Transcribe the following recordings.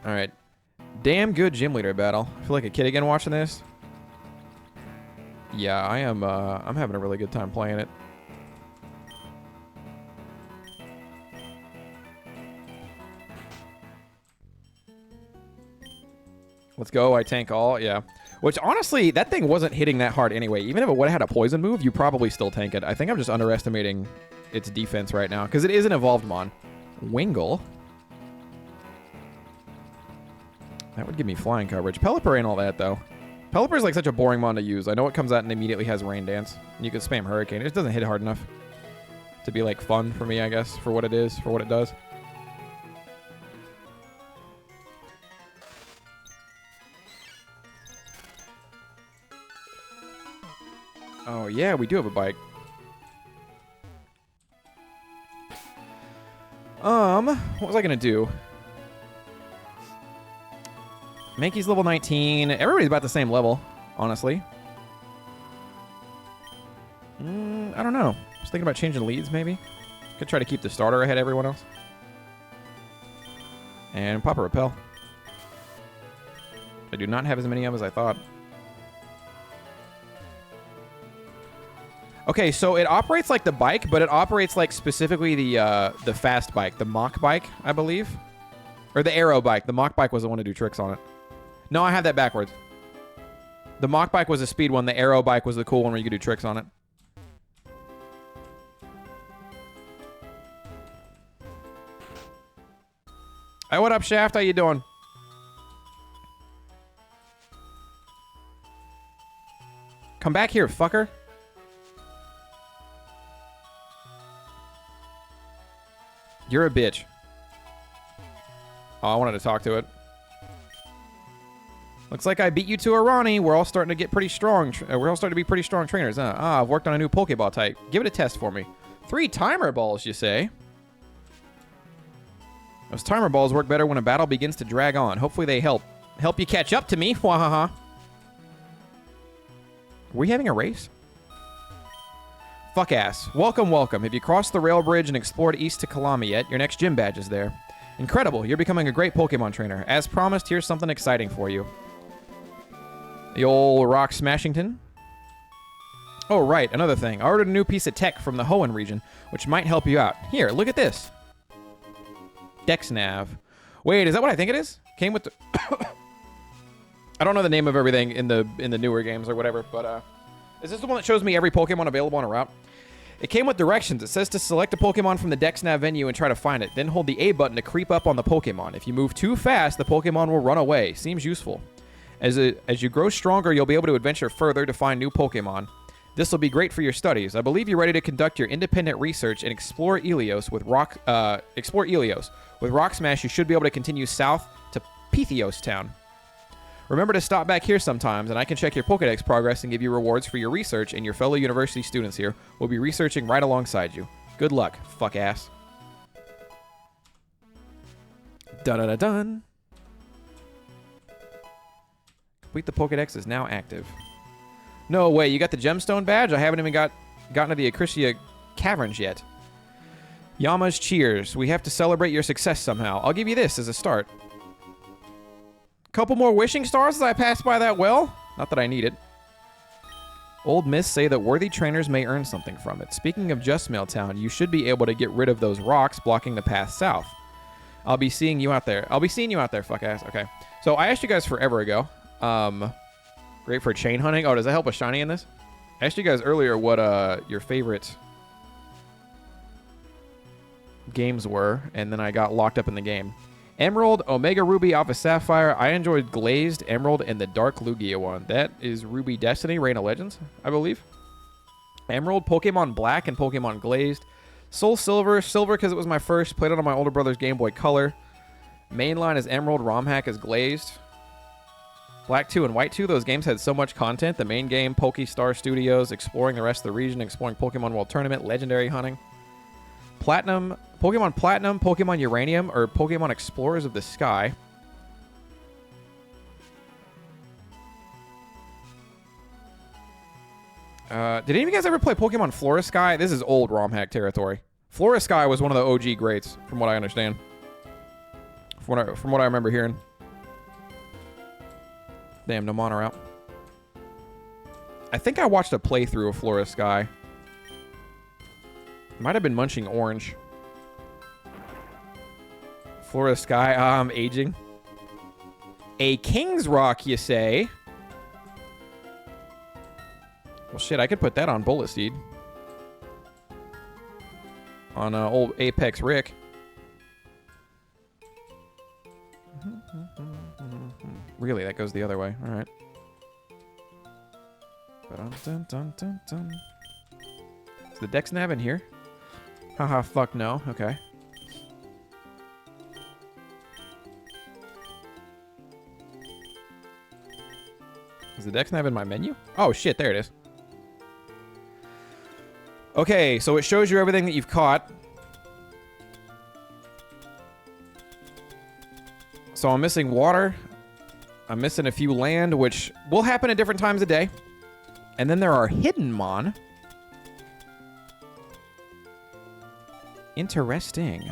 All right. Damn good gym leader battle. I feel like a kid again watching this. Yeah, I am. I'm having a really good time playing it. Let's go. I tank all. Yeah. Which, honestly, that thing wasn't hitting that hard anyway. Even if it would have had a poison move, you probably still tank it. I think I'm just underestimating its defense right now. Because it is an evolved mon. Wingle. That would give me flying coverage. Pelipper ain't all that, though. Pelipper is like such a boring mon to use. I know it comes out and immediately has Rain Dance. And you can spam Hurricane. It just doesn't hit hard enough to be, like, fun for me, I guess, for what it is, for what it does. Oh, yeah, we do have a bike. What was I gonna do? Mankey's level 19. Everybody's about the same level, honestly. I don't know. I was thinking about changing leads, maybe. Could try to keep the starter ahead of everyone else. And pop a repel. I do not have as many of as I thought. Okay, so it operates like the bike, but it operates like specifically the fast bike, the Mach bike, I believe. Or the Aero bike. The Mach bike was the one to do tricks on it. No, I have that backwards. The Mach bike was the speed one. The Aero bike was the cool one where you could do tricks on it. Hey, what up, Shaft? How you doing? Come back here, fucker. You're a bitch. Oh, I wanted to talk to it. Looks like I beat you to a Ronnie. We're all starting to get pretty strong. We're all starting to be pretty strong trainers, huh? Ah, I've worked on a new Pokeball type. Give it a test for me. 3 timer balls, you say? Those timer balls work better when a battle begins to drag on. Hopefully they help you catch up to me. Wahaha. Are we having a race? Fuck ass. Welcome, welcome. Have you crossed the rail bridge and explored east to Kalama yet? Your next gym badge is there. Incredible. You're becoming a great Pokemon trainer. As promised, here's something exciting for you. The old Rock Smashington. Oh, right. Another thing. I ordered a new piece of tech from the Hoenn region, which might help you out. Here, look at this. DexNav. Wait, is that what I think it is? Came with the... I don't know the name of everything in the newer games or whatever, but is this the one that shows me every Pokemon available on a route? It came with directions. It says to select a Pokemon from the DexNav menu and try to find it. Then hold the A button to creep up on the Pokemon. If you move too fast, the Pokemon will run away. Seems useful. As you grow stronger, you'll be able to adventure further to find new Pokemon. This will be great for your studies. I believe you're ready to conduct your independent research and explore Elios with Rock Smash. You should be able to continue south to Pythios Town. Remember to stop back here sometimes, and I can check your Pokedex progress and give you rewards for your research, and your fellow university students here will be researching right alongside you. Good luck, fuck ass. Dun-dun-dun-dun. Complete the Pokedex is now active. No way, you got the Gemstone badge? I haven't even gotten to the Acrisia Caverns yet. Yama's cheers. We have to celebrate your success somehow. I'll give you this as a start. Couple more wishing stars as I pass by that well. Not that I need it. Old myths say that worthy trainers may earn something from it. Speaking of Justmail Town, you should be able to get rid of those rocks blocking the path south. I'll be seeing you out there. I'll be seeing you out there, fuck ass. Okay. So I asked you guys forever ago. Great for chain hunting. Oh, does that help with shiny in this? I asked you guys earlier what your favorite games were, and then I got locked up in the game. Emerald, Omega Ruby, Alpha Sapphire. I enjoyed Glazed, Emerald, and the Dark Lugia one. That is Ruby Destiny, Reign of Legends, I believe. Emerald, Pokemon Black, and Pokemon Glazed. Soul Silver, Silver because it was my first. Played it on my older brother's Game Boy Color. Mainline is Emerald, ROM hack is Glazed. Black 2 and White 2, those games had so much content. The main game, Pokestar Studios, exploring the rest of the region, exploring Pokemon World Tournament, legendary hunting. Platinum, Pokemon Uranium, or Pokemon Explorers of the Sky. Did any of you guys ever play Pokemon Flora Sky? This is old ROM hack territory. Flora Sky was one of the OG greats, from what I understand. From what I remember hearing. Damn, no mana out. I think I watched a playthrough of Flora Sky. Might have been Munching Orange. Flora Sky. I'm aging. A King's Rock, you say? Well, shit, I could put that on Bullet Seed. On old Apex Rick. Really, that goes the other way. All right. Is the Dex nav in here? Haha, fuck no. Okay. Is the Dex nav in my menu? Oh, shit, there it is. Okay, so it shows you everything that you've caught. So I'm missing water. I'm missing a few land, which will happen at different times of day. And then there are hidden mon. Interesting.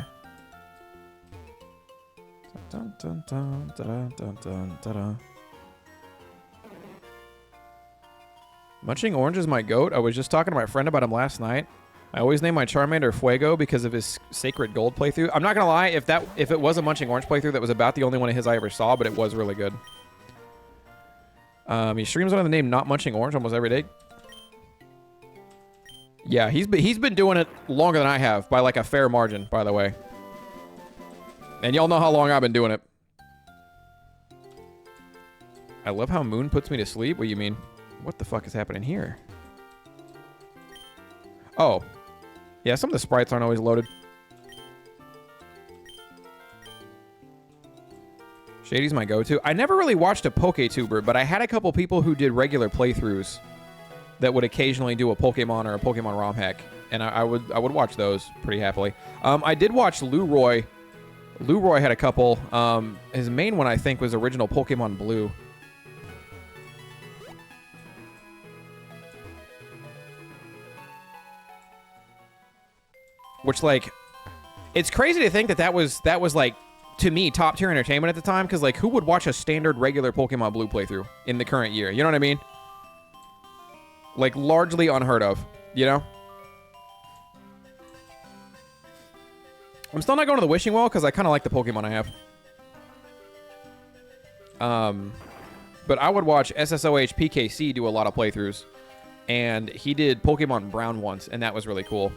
Dun, dun, dun, dun, dun, dun, dun, dun. Munching Orange is my goat. I was just talking to my friend about him last night. I always name my Charmander Fuego because of his Sacred Gold playthrough. I'm not gonna lie, if it was a Munching Orange playthrough, that was about the only one of his I ever saw, but it was really good. He streams under the name Not Munching Orange almost every day. Yeah, he's been doing it longer than I have by like a fair margin, by the way. And y'all know how long I've been doing it. I love how Moon puts me to sleep. What do you mean? What the fuck is happening here? Oh. Yeah, some of the sprites aren't always loaded. Shady's my go-to. I never really watched a PokeTuber, but I had a couple people who did regular playthroughs that would occasionally do a Pokemon or a Pokemon ROM hack, and I would watch those pretty happily. I did watch Leroy. Leroy had a couple. His main one, I think, was original Pokemon Blue. Which, like, it's crazy to think that was like, to me, top tier entertainment at the time, because, like, who would watch a standard regular Pokemon Blue playthrough in the current year? You know what I mean? Like, largely unheard of, you know? I'm still not going to the Wishing Well because I kind of like the Pokemon I have. But I would watch SSOH PKC do a lot of playthroughs. And he did Pokemon Brown once, and that was really cool.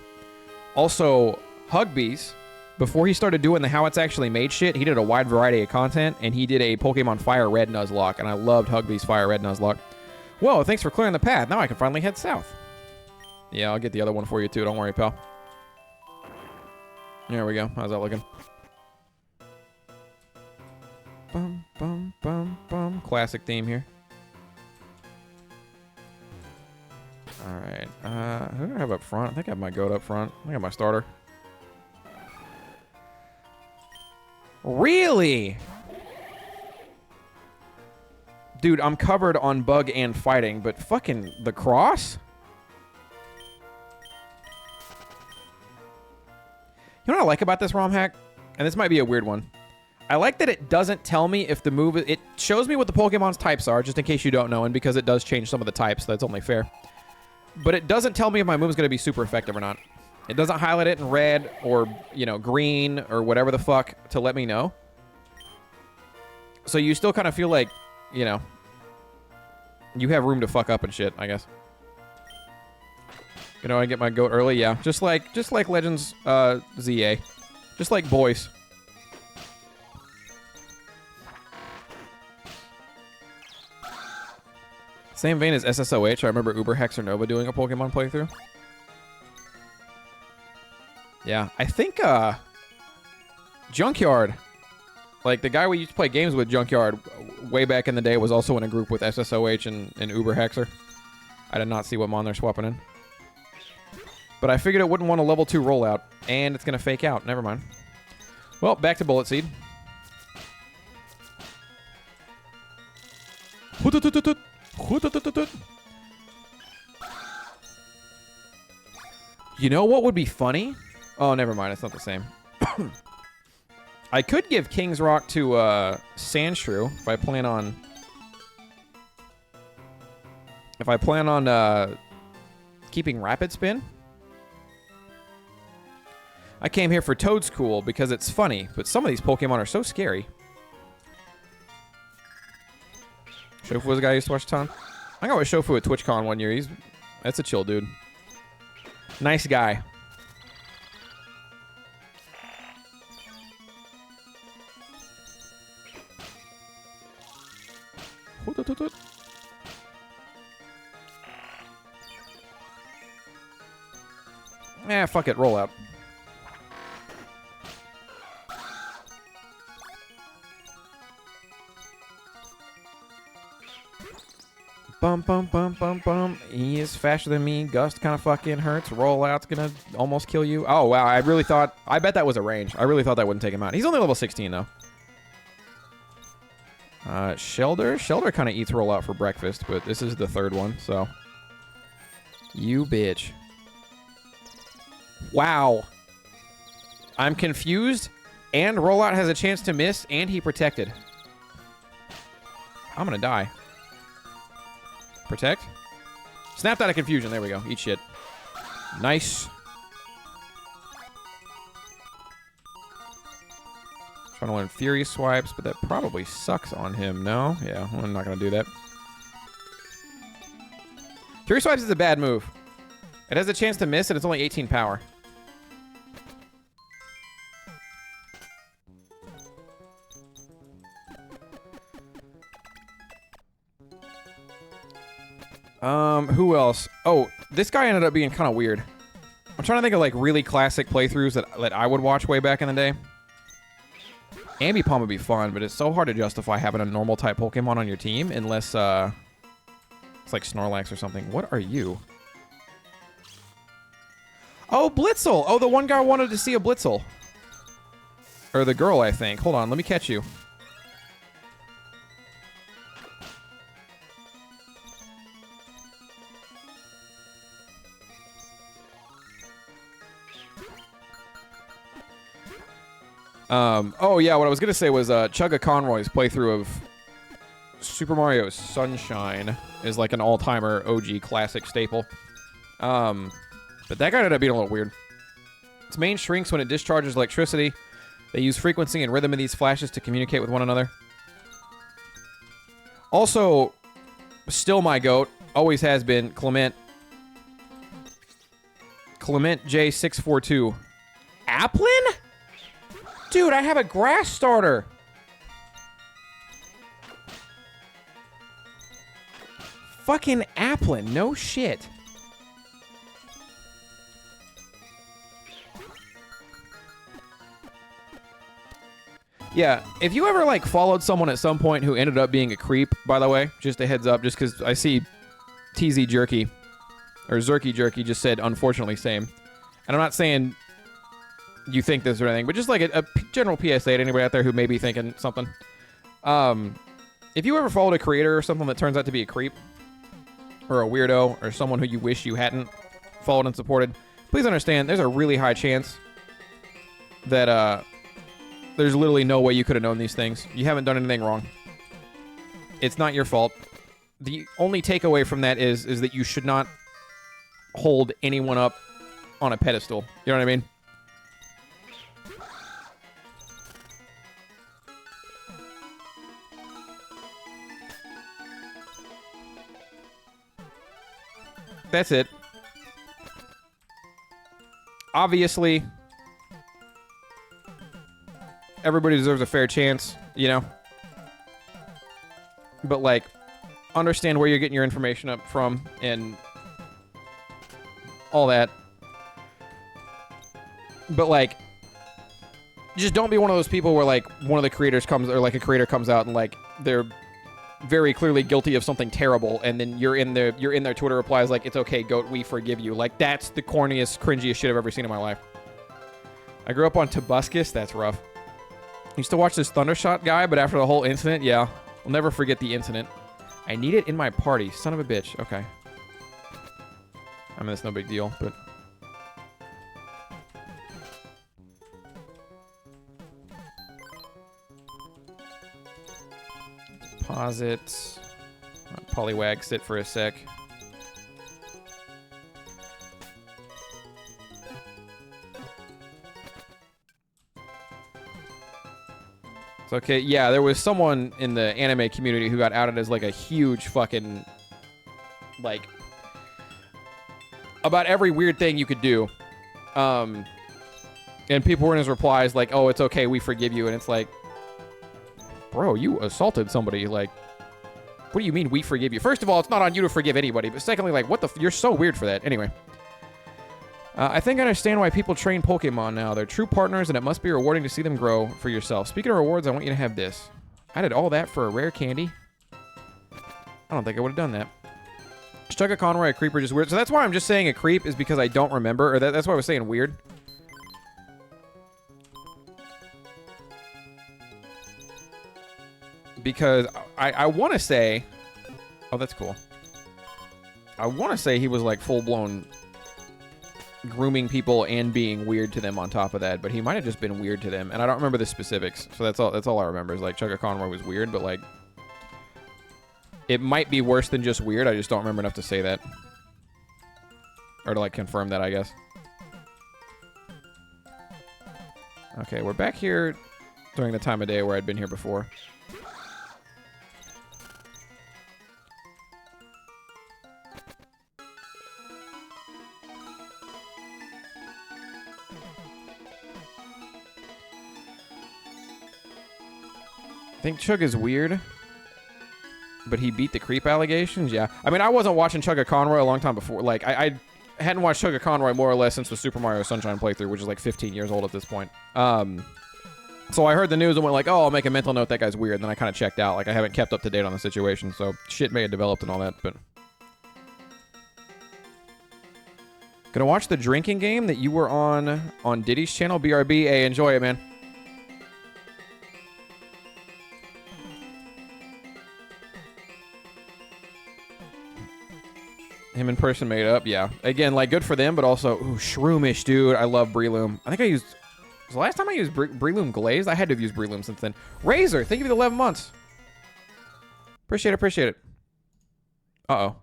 Also, Hugbees, before he started doing the How It's Actually Made shit, he did a wide variety of content, and he did a Pokemon Fire Red Nuzlocke, and I loved Hugbees Fire Red Nuzlocke. Whoa, thanks for clearing the path. Now I can finally head south. Yeah, I'll get the other one for you, too. Don't worry, pal. There we go. How's that looking? Bum, bum, bum, bum. Classic theme here. All right. Who do I have up front? I think I have my goat up front. I got my starter. Really? Dude, I'm covered on bug and fighting, but fucking the cross? You know what I like about this ROM hack? And this might be a weird one. I like that it doesn't tell me if the move... It shows me what the Pokemon's types are, just in case you don't know, and because it does change some of the types, that's only fair. But it doesn't tell me if my move is going to be super effective or not. It doesn't highlight it in red or, you know, green or whatever the fuck to let me know. So you still kind of feel like, you know, you have room to fuck up and shit, I guess. You know, I get my goat early, yeah. Just like Legends ZA. Just like boys. Same vein as SSOH. I remember Uber Hexer Nova doing a Pokemon playthrough. Yeah, I think Junkyard, like the guy we used to play games with, Junkyard, way back in the day, was also in a group with SSOH and Uber Hexer. I did not see what mon they're swapping in. But I figured it wouldn't want a level 2 rollout, and it's going to fake out. Never mind. Well, back to Bullet Seed. You know what would be funny? Oh, never mind. It's not the same. I could give King's Rock to Sandshrew if I plan on If I plan on keeping Rapid Spin, I came here for Toadskool because it's funny, but some of these Pokemon are so scary. Shofu was a guy I used to watch a ton. I got with Shofu at TwitchCon one year. That's a chill dude. Nice guy. Fuck it. Roll out. Bum, bum, bum, bum, bum. He is faster than me. Gust kind of fucking hurts. Rollout's gonna almost kill you. Oh, wow. I bet that was a range. I really thought that wouldn't take him out. He's only level 16, though. Shelder. Shelder kind of eats rollout for breakfast, but this is the third one, so. You bitch. Wow. I'm confused, and rollout has a chance to miss, and he protected. I'm gonna die. Protect. Snapped out of confusion. There we go. Eat shit. Nice. Trying to learn Fury Swipes, but that probably sucks on him. No? Yeah, I'm not going to do that. Fury Swipes is a bad move. It has a chance to miss, and it's only 18 power. Who else? Oh, this guy ended up being kind of weird. I'm trying to think of, like, really classic playthroughs that I would watch way back in the day. Ambipom would be fun, but it's so hard to justify having a normal type Pokemon on your team unless, it's like Snorlax or something. What are you? Oh, Blitzel! Oh, the one guy wanted to see a Blitzel. Or the girl, I think. Hold on, let me catch you. Oh yeah, what I was gonna say was Chugga Conroy's playthrough of Super Mario Sunshine is like an all-timer OG classic staple. But that guy ended up being a little weird. Its main shrinks when it discharges electricity. They use frequency and rhythm of these flashes to communicate with one another. Also, still my goat, always has been, Clement J642. Applin? Dude, I have a grass starter. Fucking Applin, no shit. Yeah, if you ever, like, followed someone at some point who ended up being a creep, by the way, just a heads up, just because I see TZ Jerky, or Zerky Jerky just said, unfortunately, same. And I'm not saying you think this or anything, but just like a general PSA to anybody out there who may be thinking something. If you ever followed a creator or something that turns out to be a creep, or a weirdo, or someone who you wish you hadn't followed and supported, please understand there's a really high chance that there's literally no way you could have known these things. You haven't done anything wrong. It's not your fault. The only takeaway from that is that you should not hold anyone up on a pedestal. You know what I mean? That's it. Obviously, everybody deserves a fair chance, you know? But, like, understand where you're getting your information up from and all that. But, like, just don't be one of those people where, like, one of the creators comes, or, like, a creator comes out and, like, they're very clearly guilty of something terrible, and then you're in their Twitter replies like, it's okay, goat, we forgive you. Like, that's the corniest, cringiest shit I've ever seen in my life. I grew up on Tobuscus. That's rough. Used to watch this Thundershot guy, but after the whole incident, yeah, I'll never forget the incident. I need it in my party. Son of a bitch. Okay. I mean, it's no big deal, but... Deposit. Poliwag, sit for a sec. Okay, yeah, there was someone in the anime community who got outed as like a huge fucking, like, about every weird thing you could do. And people were in his replies like, oh, it's okay, we forgive you. And it's like, bro, you assaulted somebody. Like, what do you mean we forgive you? First of all, it's not on you to forgive anybody. But secondly, like, what the you're so weird for that. Anyway. I think I understand why people train Pokemon now. They're true partners, and it must be rewarding to see them grow for yourself. Speaking of rewards, I want you to have this. I did all that for a rare candy. I don't think I would have done that. Chugga Conroy, a creeper, just weird. So that's why I'm just saying a creep is because I don't remember. Or that's why I was saying weird. Because I want to say... Oh, that's cool. I want to say he was like full-blown... grooming people and being weird to them on top of that, but he might have just been weird to them, and I don't remember the specifics. So that's all I remember is like Chugga Conroy was weird, but like it might be worse than just weird. I just don't remember enough to say that or to like confirm that, I guess. Okay, we're back here during the time of day where I'd been here before. I think Chug is weird, but he beat the creep allegations. Yeah, I mean, I wasn't watching Chugga Conroy a long time before. Like, I hadn't watched Chugga Conroy more or less since the Super Mario Sunshine playthrough, which is like 15 years old at this point. So I heard the news and went like, oh, I'll make a mental note that guy's weird. And then I kind of checked out. Like, I haven't kept up to date on the situation, so shit may have developed and all that. But gonna watch the drinking game that you were on Diddy's channel, BRB. Hey, enjoy it, man. Him in person made up, yeah. Again, like, good for them, but also, ooh, Shroomish, dude. I love Breloom. I think I used... Was the last time I used Breloom Glazed? I had to have used Breloom since then. Razor, thank you for the 11 months. Appreciate it, appreciate it. Uh-oh.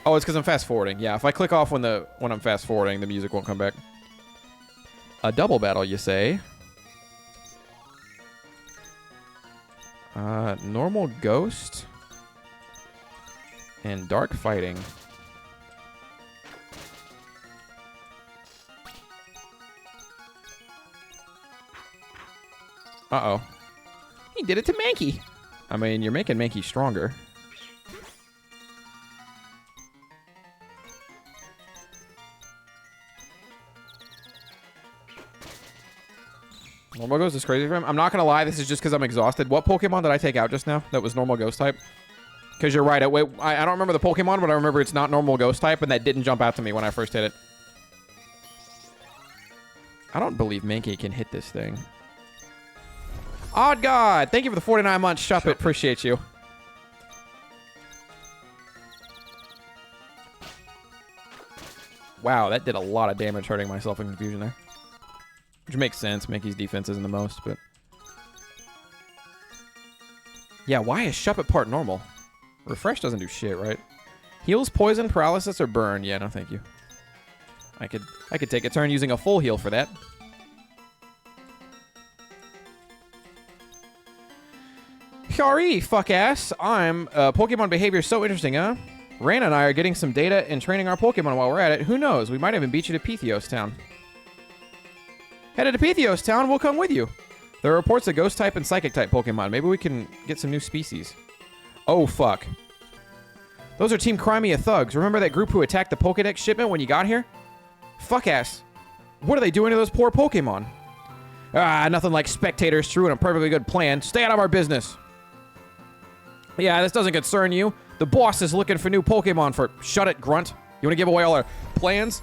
Oh, it's because I'm fast-forwarding. Yeah, if I click off when I'm fast-forwarding, the music won't come back. A double battle, you say? Normal Ghost... and dark fighting. Uh-oh. He did it to Mankey. I mean, you're making Mankey stronger. Normal Ghost is crazy for him. I'm not going to lie, this is just because I'm exhausted. What Pokemon did I take out just now that was normal Ghost type? Because you're right. I don't remember the Pokemon, but I remember it's not normal Ghost type, and that didn't jump out to me when I first hit it. I don't believe Mankey can hit this thing. Odd God! Thank you for the 49 months. Shop it. Appreciate you. Wow, that did a lot of damage hurting myself in confusion there. Which makes sense. Mankey's defense isn't the most, but... Yeah, why is Shuppet part normal? Refresh doesn't do shit, right? Heals, poison, paralysis, or burn. Yeah, no thank you. I could take a turn using a full heal for that. Hurry, fuck ass. Pokemon behavior is so interesting, huh? Rana and I are getting some data and training our Pokemon while we're at it. Who knows? We might even beat you to Pythios Town. Headed to Pythios Town, we'll come with you. There are reports of Ghost-type and Psychic-type Pokemon. Maybe we can get some new species. Oh, fuck. Those are Team Crimea thugs. Remember that group who attacked the Pokedex shipment when you got here? Fuck ass. What are they doing to those poor Pokemon? Ah, nothing like spectators through a perfectly good plan. Stay out of our business. Yeah, this doesn't concern you. The boss is looking for new Pokemon for... Shut it, Grunt. You want to give away all our plans?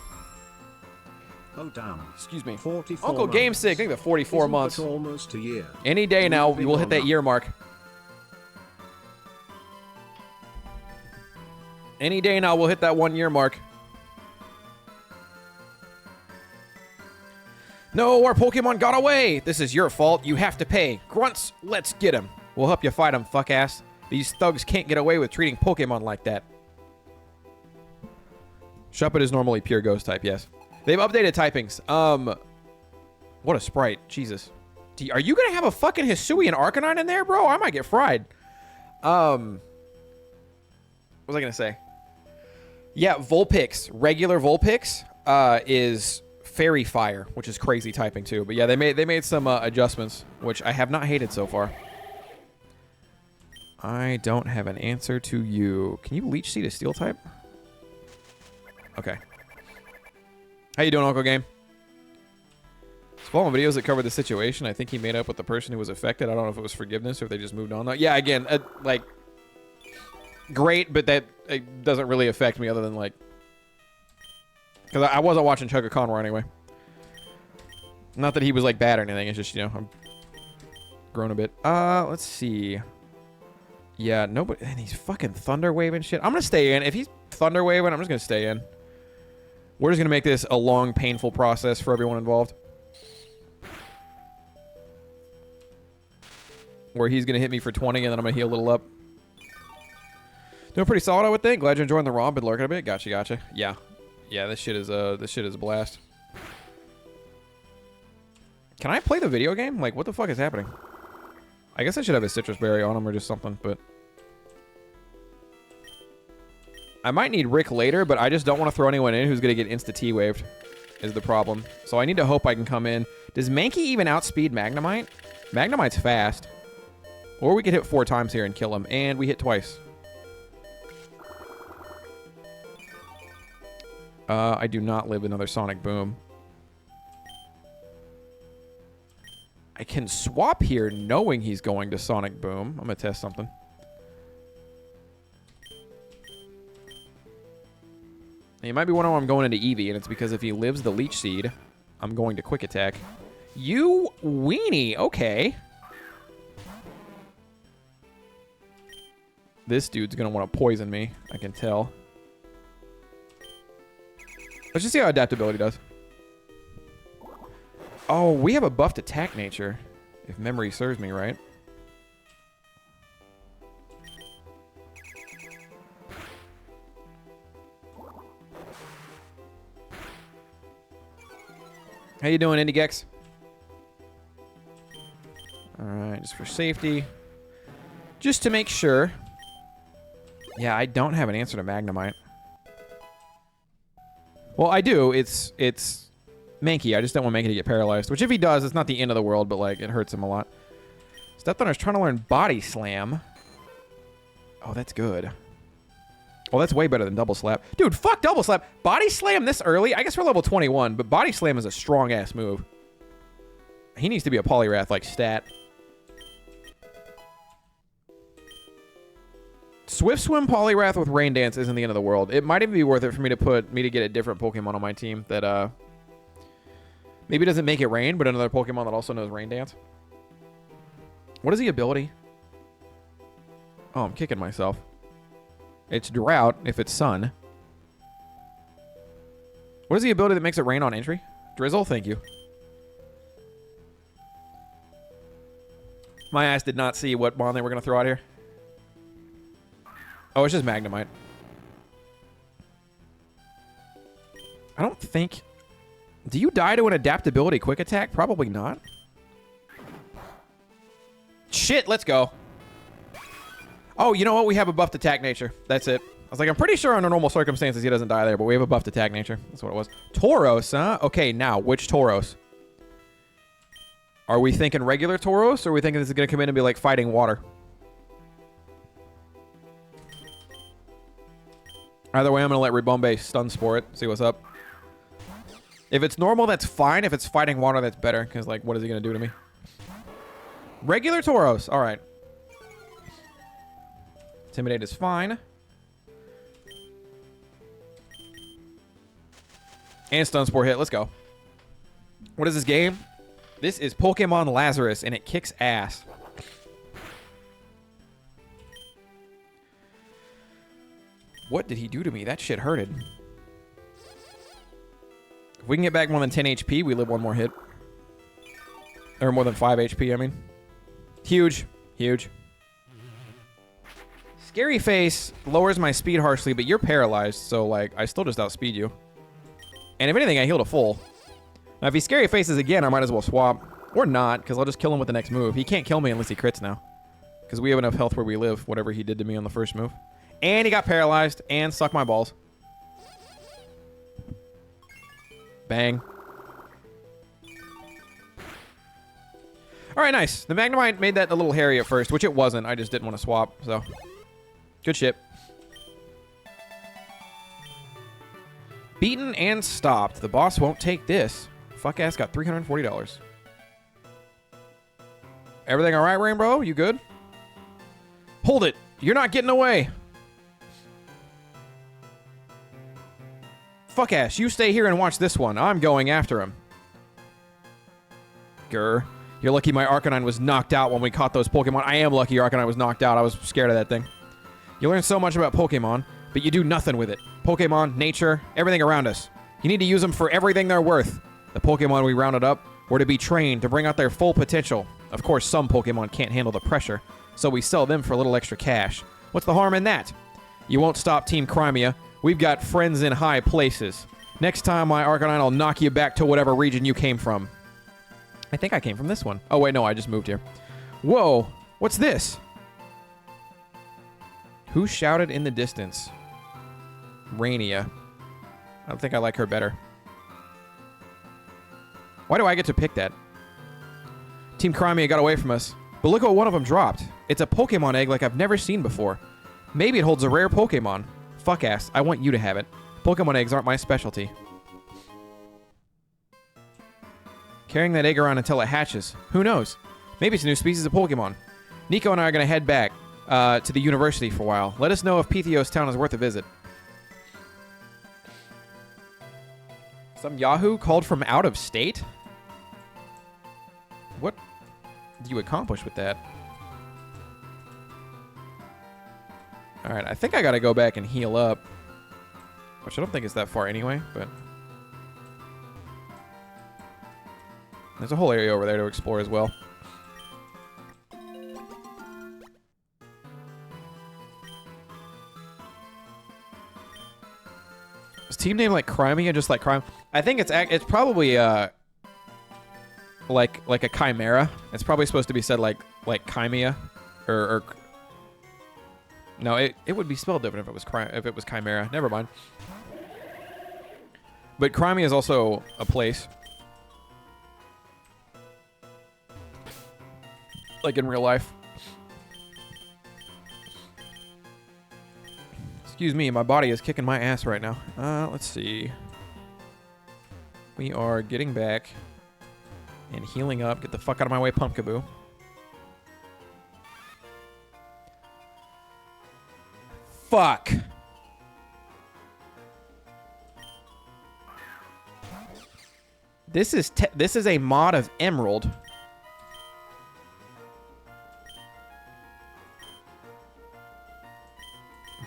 Oh, damn. Excuse me. 44 Uncle Game Sick, think of 44 Isn't months. Almost a year. Any day now, we'll hit that year mark. Any day now, we'll hit that 1 year mark. No, our Pokemon got away. This is your fault. You have to pay. Grunts, let's get him. We'll help you fight him, fuck ass. These thugs can't get away with treating Pokemon like that. Shuppet is normally pure Ghost type, yes. They've updated typings. What a sprite. Jesus. Are you going to have a fucking Hisui and Arcanine in there, bro? I might get fried. What was I going to say? Yeah, Vulpix, regular Vulpix, is Fairy Fire, which is crazy typing too. But yeah, they made some adjustments, which I have not hated so far. I don't have an answer to you. Can you Leech Seed a Steel type? Okay. How you doing, Uncle Game? Following videos that covered the situation, I think he made up with the person who was affected. I don't know if it was forgiveness or if they just moved on. Yeah, again, like, great, but that it doesn't really affect me other than, like, because I wasn't watching Chugga Conroy anyway. Not that he was, like, bad or anything. It's just, you know, I'm grown a bit. Let's see. Yeah, nobody, and he's fucking Thunder Waving shit. I'm going to stay in. If he's Thunder Waving, I'm just going to stay in. We're just going to make this a long, painful process for everyone involved. Where he's going to hit me for 20 and then I'm going to heal a little up. Doing pretty solid, I would think. Glad you're enjoying the ROM, been lurking a bit. Gotcha, gotcha. Yeah. Yeah, this shit is a blast. Can I play the video game? Like, what the fuck is happening? I guess I should have a citrus berry on him or just something, but... I might need Rick later, but I just don't want to throw anyone in who's going to get insta-T-waved, is the problem. So I need to hope I can come in. Does Mankey even outspeed Magnemite? Magnemite's fast. Or we could hit 4 times here and kill him, and we hit twice. I do not live another Sonic Boom. I can swap here knowing he's going to Sonic Boom. I'm going to test something. You might be wondering why I'm going into Eevee, and it's because if he lives the Leech Seed, I'm going to Quick Attack. You weenie. Okay. This dude's going to want to poison me. I can tell. Let's just see how adaptability does. Oh, we have a buffed attack nature, if memory serves me right. How you doing, IndieGex? Alright, just for safety. Just to make sure. Yeah, I don't have an answer to Magnemite. Well, I do. It's Mankey. I just don't want Mankey to get paralyzed. Which, if he does, it's not the end of the world, but, like, it hurts him a lot. Step Thunder's trying to learn Body Slam. Oh, that's good. Oh, that's way better than Double Slap. Dude, fuck Double Slap. Body Slam this early? I guess we're level 21, but Body Slam is a strong-ass move. He needs to be a Poliwrath, like, stat. Swift Swim Poliwrath with Rain Dance isn't the end of the world. It might even be worth it for me to get a different Pokemon on my team that, maybe doesn't make it rain, but another Pokemon that also knows Rain Dance. What is the ability? Oh, I'm kicking myself. It's Drought if it's Sun. What is the ability that makes it rain on entry? Drizzle? Thank you. My ass did not see what bond they were going to throw out here. Oh, it's just Magnemite. I don't think... Do you die to an adaptability quick attack? Probably not. Shit, let's go. Oh, you know what? We have a buffed attack nature. That's it. I was like, I'm pretty sure under normal circumstances he doesn't die there, but we have a buffed attack nature. That's what it was. Tauros, huh? Okay, now, which Tauros? Are we thinking regular Tauros, or are we thinking this is going to come in and be like fighting water? Either way, I'm going to let Ribombe stun spore it. See what's up. If it's normal, that's fine. If it's fighting water, that's better. Because, like, what is he going to do to me? Regular Tauros. All right. Intimidate is fine. And stun spore hit. Let's go. What is this game? This is Pokemon Lazarus, and it kicks ass. What did he do to me? That shit hurted. If we can get back more than 10 HP, we live one more hit. Or more than 5 HP, I mean. Huge. Huge. Scary Face lowers my speed harshly, but you're paralyzed, so, like, I still just outspeed you. And if anything, I healed a full. Now, if he Scary Faces again, I might as well swap. Or not, because I'll just kill him with the next move. He can't kill me unless he crits now. Because we have enough health where we live, whatever he did to me on the first move. And he got paralyzed and sucked my balls. Bang. All right, nice. The Magnemite made that a little hairy at first, which it wasn't. I just didn't want to swap, so. Good shit. Beaten and stopped. The boss won't take this. Fuck ass got $340. Everything all right, Rainbow? You good? Hold it. You're not getting away. Fuck ass. You stay here and watch this one. I'm going after him. Grr. You're lucky my Arcanine was knocked out when we caught those Pokemon. I am lucky your Arcanine was knocked out. I was scared of that thing. You learn so much about Pokemon, but you do nothing with it. Pokemon, nature, everything around us. You need to use them for everything they're worth. The Pokemon we rounded up were to be trained to bring out their full potential. Of course, some Pokemon can't handle the pressure, so we sell them for a little extra cash. What's the harm in that? You won't stop Team Crimea. We've got friends in high places. Next time, my Arcanine will knock you back to whatever region you came from. I think I came from this one. Oh, wait, no, I just moved here. Whoa, what's this? Who shouted in the distance? Rainia. I don't think I like her better. Why do I get to pick that? Team Crimea got away from us. But look what one of them dropped. It's a Pokemon egg like I've never seen before. Maybe it holds a rare Pokemon. Fuck ass, I want you to have it. Pokemon eggs aren't my specialty. Carrying that egg around until it hatches. Who knows? Maybe it's a new species of Pokemon. Nico and I are going to head back to the university for a while. Let us know if Pythios town is worth a visit. Some Yahoo called from out of state? What do you accomplish with that? Alright, I think I got to go back and heal up. Which I don't think is that far anyway, but... There's a whole area over there to explore as well. Is team name like Crimea just like Crime? I think it's probably like a chimera. It's probably supposed to be said like Chimea or no, it would be spelled different if it was chimera. Never mind. But Crimea is also a place. Like in real life. Excuse me, my body is kicking my ass right now. Let's see. We are getting back and healing up. Get the fuck out of my way, Pumpkaboo. Fuck. This is a mod of Emerald.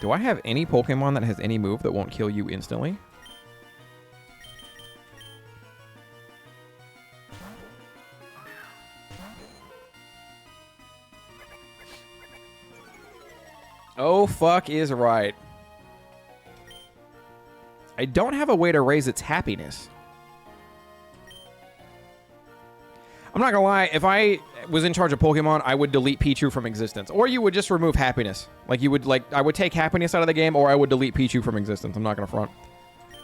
Do I have any Pokemon that has any move that won't kill you instantly? Oh, fuck is right. I don't have a way to raise its happiness. I'm not gonna lie, if I was in charge of Pokemon, I would delete Pichu from existence. Or you would just remove happiness. Like, you would, like, I would take happiness out of the game, or I would delete Pichu from existence. I'm not gonna front.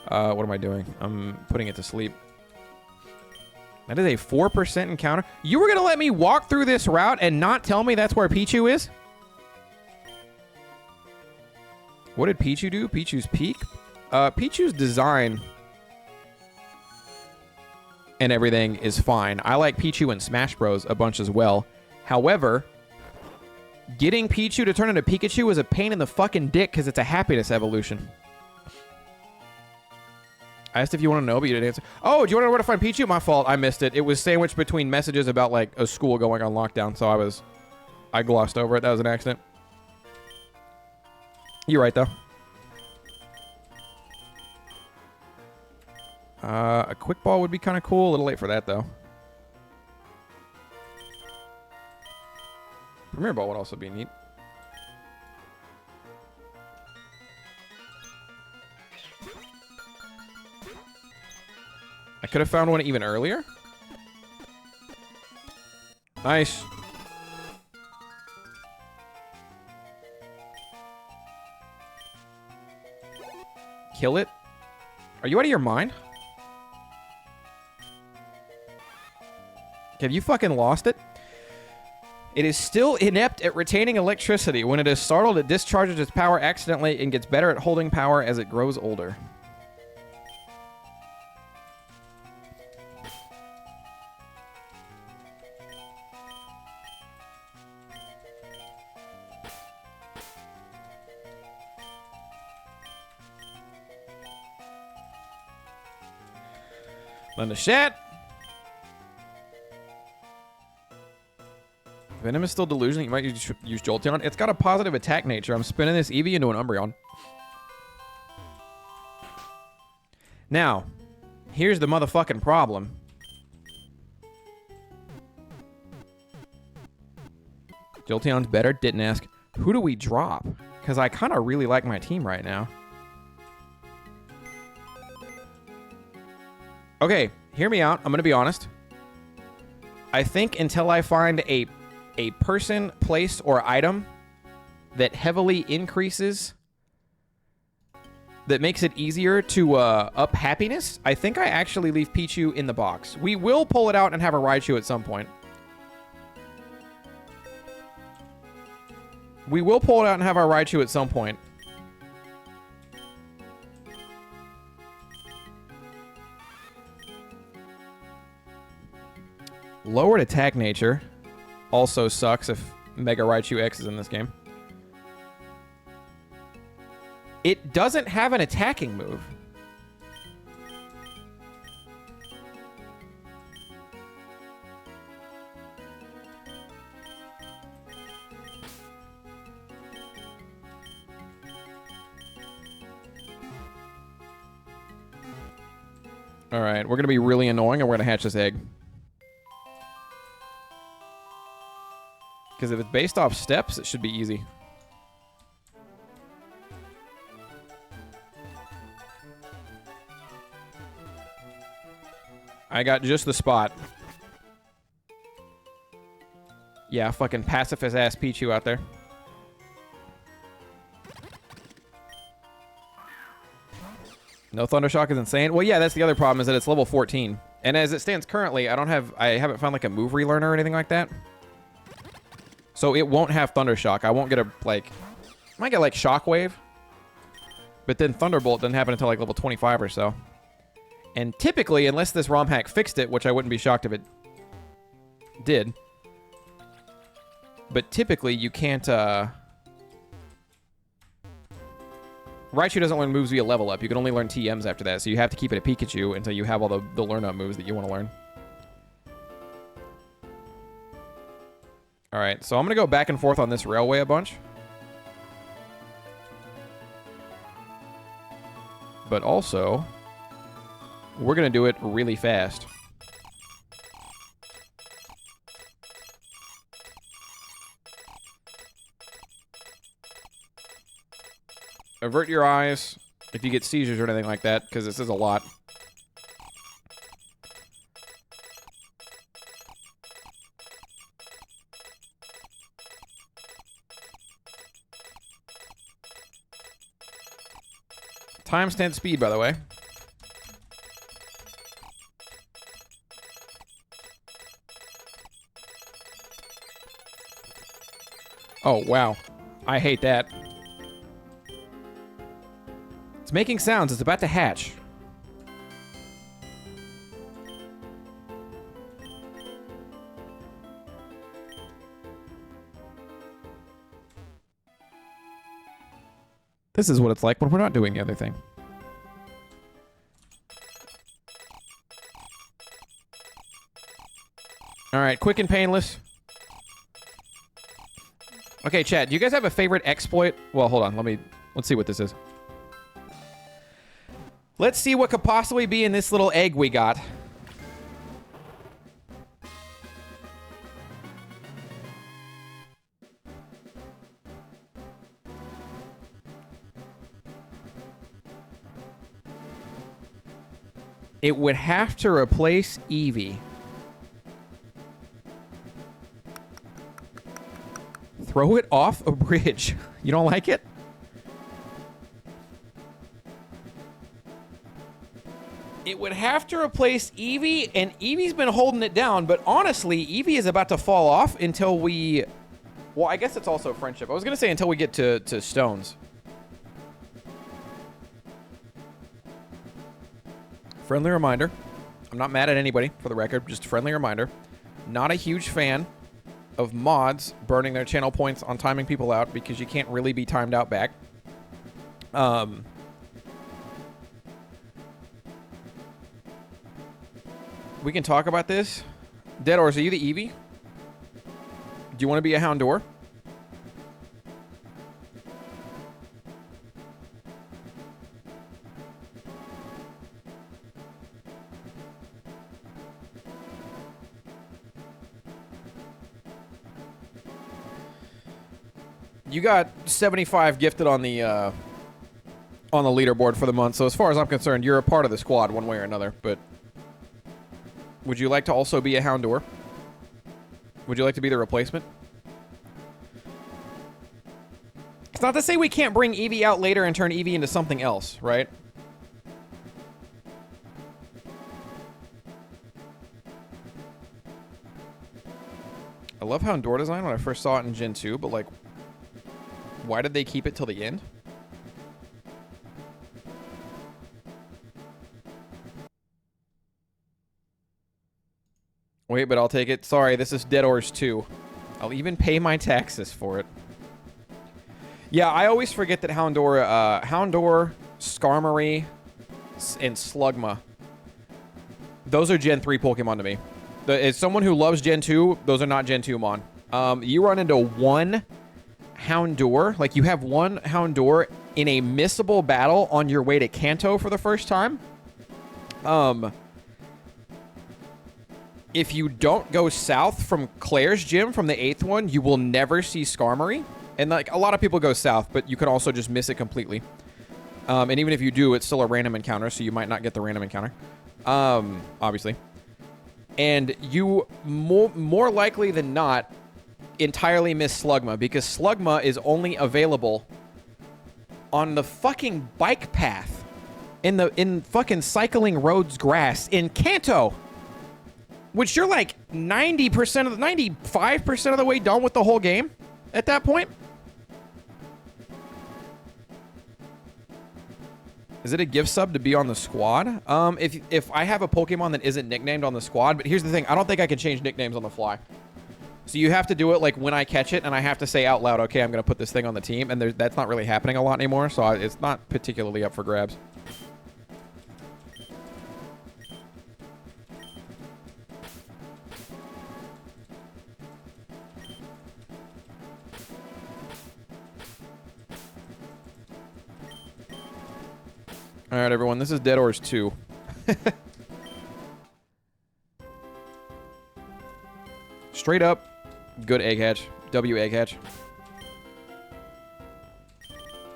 What am I doing? I'm putting it to sleep. That is a 4% encounter. You were gonna let me walk through this route and not tell me that's where Pichu is? What did Pichu do? Pichu's peak? Pichu's design and everything is fine. I like Pichu in Smash Bros. A bunch as well. However, getting Pichu to turn into Pikachu is a pain in the fucking dick because it's a happiness evolution. I asked if you want to know, but you didn't answer. Oh, do you want to know where to find Pichu? My fault. I missed it. It was sandwiched between messages about, like, a school going on lockdown, so I glossed over it. That was an accident. You're right, though. A quick ball would be kind of cool. A little late for that, though. Premier ball would also be neat. I could have found one even earlier. Nice. Kill it? Are you out of your mind? Have you fucking lost it? It is still inept at retaining electricity. When it is startled, it discharges its power accidentally and gets better at holding power as it grows older. Thundershot. Venom is still delusional. You might use Jolteon. It's got a positive attack nature. I'm spinning this Eevee into an Umbreon. Now, here's the motherfucking problem. Jolteon's better. Didn't ask. Who do we drop? Because I kind of really like my team right now. Okay, hear me out. I'm going to be honest. I think until I find a person, place, or item that heavily increases, that makes it easier to up happiness, I think I actually leave Pichu in the box. We will pull it out and have a Raichu at some point. We will pull it out and have our Raichu at some point. Lowered attack nature also sucks if Mega Raichu X is in this game. It doesn't have an attacking move. All right, we're going to be really annoying and we're going to hatch this egg. Because if it's based off steps, it should be easy. I got just the spot. Yeah, fucking pacifist ass Pichu out there. No Thundershock is insane. Well, yeah, that's the other problem is that it's level 14. And as it stands currently, I haven't found like a move relearner or anything like that. So it won't have Thundershock. I won't get a, like... I might get, like, Shockwave. But then Thunderbolt doesn't happen until, like, level 25 or so. And typically, unless this ROM hack fixed it, which I wouldn't be shocked if it did. But typically, you can't, Raichu doesn't learn moves via level up. You can only learn TMs after that. So you have to keep it a Pikachu until you have all the learn-up moves that you want to learn. Alright, so I'm going to go back and forth on this railway a bunch. But also, we're going to do it really fast. Avert your eyes if you get seizures or anything like that, because this is a lot. Timestamp speed, by the way. Oh, wow. I hate that. It's making sounds. It's about to hatch. This is what it's like when we're not doing the other thing. All right, quick and painless. Okay, chat, do you guys have a favorite exploit? Well, hold on. Let's see what this is. Let's see what could possibly be in this little egg we got. It would have to replace Eevee. Throw it off a bridge. You don't like it? It would have to replace Eevee, and Eevee's been holding it down, but honestly, Eevee is about to fall off until we... Well, I guess it's also friendship. I was going to say until we get to stones. Friendly reminder. I'm not mad at anybody, for the record. Just a friendly reminder. Not a huge fan of mods burning their channel points on timing people out because you can't really be timed out back. We can talk about this. Dead Horse, are you the Eevee? Do you want to be a Houndour? You got 75 gifted on the leaderboard for the month, so as far as I'm concerned, you're a part of the squad one way or another, but would you like to also be a Houndour? Would you like to be the replacement? It's not to say we can't bring Eevee out later and turn Eevee into something else, right? I love Houndour design when I first saw it in Gen 2, but like, why did they keep it till the end? Wait, but I'll take it. Sorry, this is Dead Horse 2. I'll even pay my taxes for it. Yeah, I always forget that Houndour, Skarmory, and Slugma. Those are Gen 3 Pokemon to me. As someone who loves Gen 2, those are not Gen 2 Mon. You run into one Houndour, like you have one Houndour in a missable battle on your way to Kanto for the first time. If you don't go south from Claire's gym from the 8th one, you will never see Skarmory. And like a lot of people go south, but you can also just miss it completely. And even if you do, it's still a random encounter, so you might not get the random encounter. Obviously. And you more likely than not entirely miss Slugma, because Slugma is only available on the fucking bike path in fucking Cycling Roads grass in Kanto, which you're like 90% of the 95% of the way done with the whole game at that point. Is it a gift sub to be on the squad? If I have a Pokemon that isn't nicknamed on the squad, but here's the thing, I don't think I can change nicknames on the fly. So you have to do it like when I catch it, and I have to say out loud, okay, I'm going to put this thing on the team, and that's not really happening a lot anymore, so it's not particularly up for grabs. All right, everyone, this is Dead Horse 2. Straight up, good egg hatch. W egg hatch.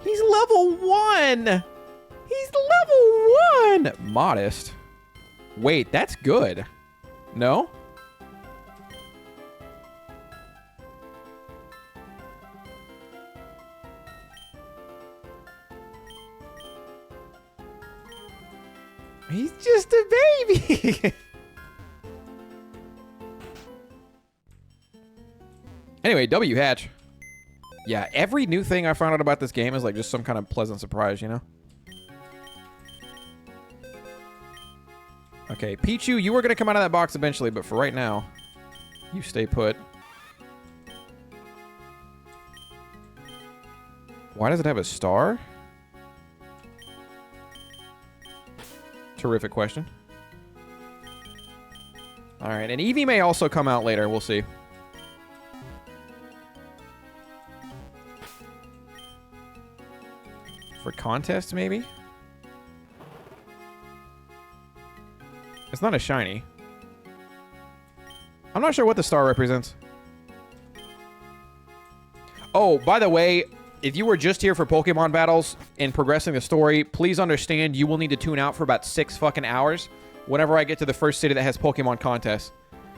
He's level 1! He's level 1! Modest. Wait, that's good. No? He's just a baby. Anyway, W hatch. Yeah, every new thing I found out about this game is like just some kind of pleasant surprise, you know? Okay, Pichu, you were going to come out of that box eventually, but for right now, you stay put. Why does it have a star? Terrific question. All right, and Eevee may also come out later. We'll see. For contest, maybe? It's not a shiny. I'm not sure what the star represents. Oh, by the way, if you were just here for Pokemon battles and progressing the story, please understand you will need to tune out for about 6 fucking hours whenever I get to the first city that has Pokemon contests.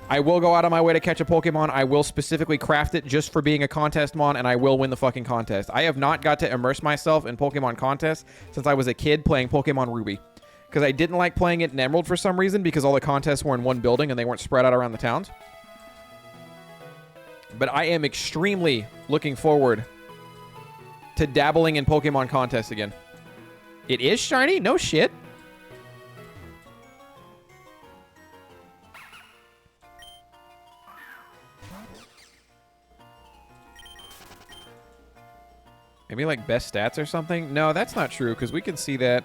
I will go out of my way to catch a Pokemon. I will specifically craft it just for being a contest mon, and I will win the fucking contest. I have not got to immerse myself in Pokemon contests since I was a kid playing Pokemon Ruby. Because I didn't like playing it in Emerald for some reason because all the contests were in one building and they weren't spread out around the towns. But I am extremely looking forward to dabbling in Pokemon contests again. It is shiny? No shit. Maybe like best stats or something? No, that's not true because we can see that.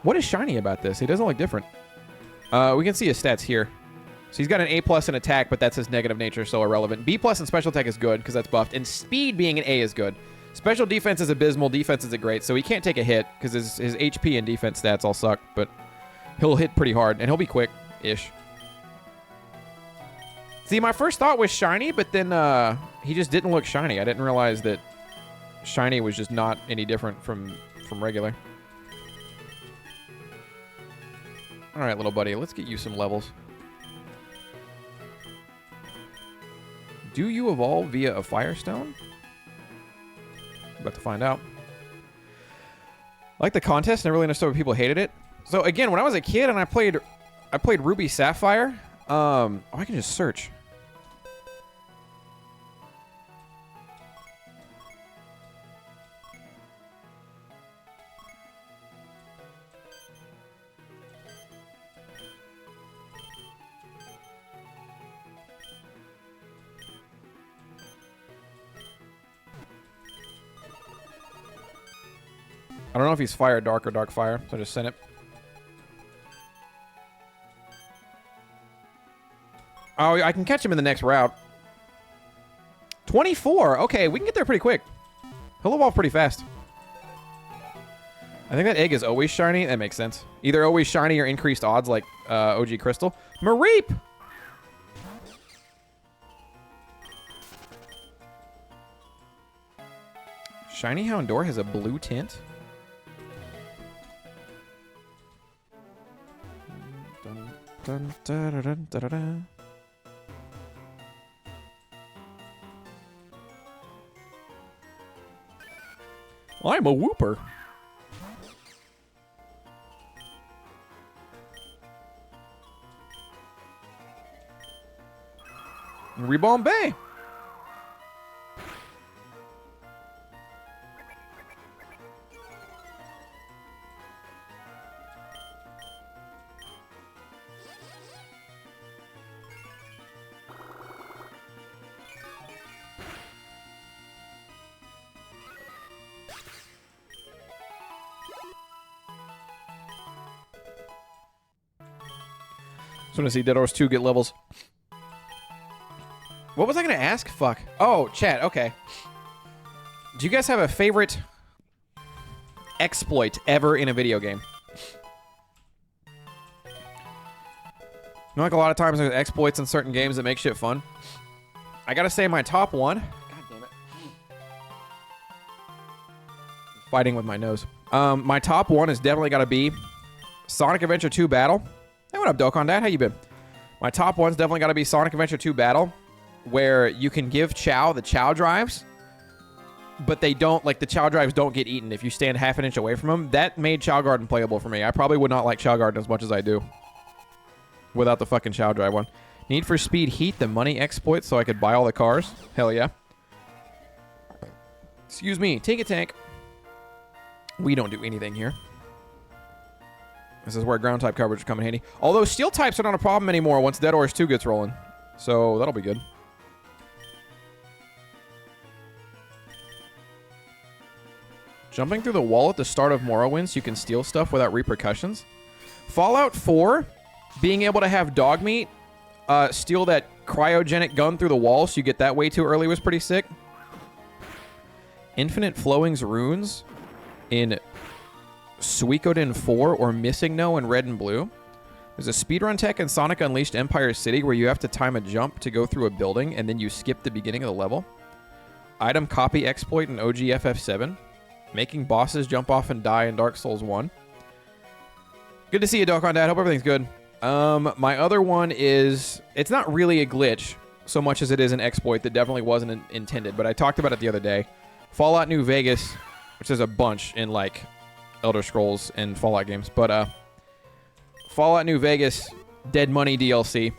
What is shiny about this? He doesn't look different. We can see his stats here. So he's got an A+ in attack, but that's his negative nature, so irrelevant. B+ in special attack is good because that's buffed. And speed being an A is good. Special defense is abysmal. Defense isn't great, so he can't take a hit because his HP and defense stats all suck. But he'll hit pretty hard, and he'll be quick-ish. See, my first thought was shiny, but then he just didn't look shiny. I didn't realize that shiny was just not any different from regular. All right, little buddy, let's get you some levels. Do you evolve via a Firestone? About to find out. I like the contest, and I really understood why people hated it. So again, when I was a kid and I played Ruby Sapphire. Oh, I can just search. I don't know if he's fire, dark, or dark fire, so I just sent it. Oh, I can catch him in the next route. 24. Okay, we can get there pretty quick. He'll evolve pretty fast. I think that egg is always shiny. That makes sense. Either always shiny or increased odds like OG Crystal. Mareep! Shiny Houndour has a blue tint. Dun, dun, dun, dun, dun, dun. I'm a whooper. Rebombe. Just want to see Dead Horse 2 get levels. What was I going to ask? Fuck. Oh, chat. Okay. Do you guys have a favorite exploit ever in a video game? You know, like a lot of times there's exploits in certain games that make shit fun. I got to say my top one. God damn it. Fighting with my nose. My top one has definitely got to be Sonic Adventure 2 Battle. Hey, what up, Dokon Dad? How you been? My top one's definitely got to be Sonic Adventure 2 Battle, where you can give Chow the Chow drives, but they don't, like, the Chow drives don't get eaten if you stand half an inch away from them. That made Chow Garden playable for me. I probably would not like Chow Garden as much as I do without the fucking Chow drive one. Need for Speed Heat, the money exploit, so I could buy all the cars. Hell yeah. Excuse me. Take a tank. We don't do anything here. This is where ground type coverage will come in handy. Although steel types are not a problem anymore once Dead Horse 2 gets rolling. So that'll be good. Jumping through the wall at the start of Morrowind so you can steal stuff without repercussions. Fallout 4, being able to have dog meat steal that cryogenic gun through the wall so you get that way too early was pretty sick. Infinite Flowing's runes in Suikoden 4 or Missing No in Red and Blue. There's a speedrun tech in Sonic Unleashed Empire City where you have to time a jump to go through a building and then you skip the beginning of the level. Item copy exploit in OG FF7. Making bosses jump off and die in Dark Souls 1. Good to see you, Dokon Dad. Hope everything's good. My other one is, it's not really a glitch so much as it is an exploit that definitely wasn't intended, but I talked about it the other day. Fallout New Vegas, which there's a bunch in like Elder Scrolls and Fallout games, but Fallout New Vegas Dead Money DLC,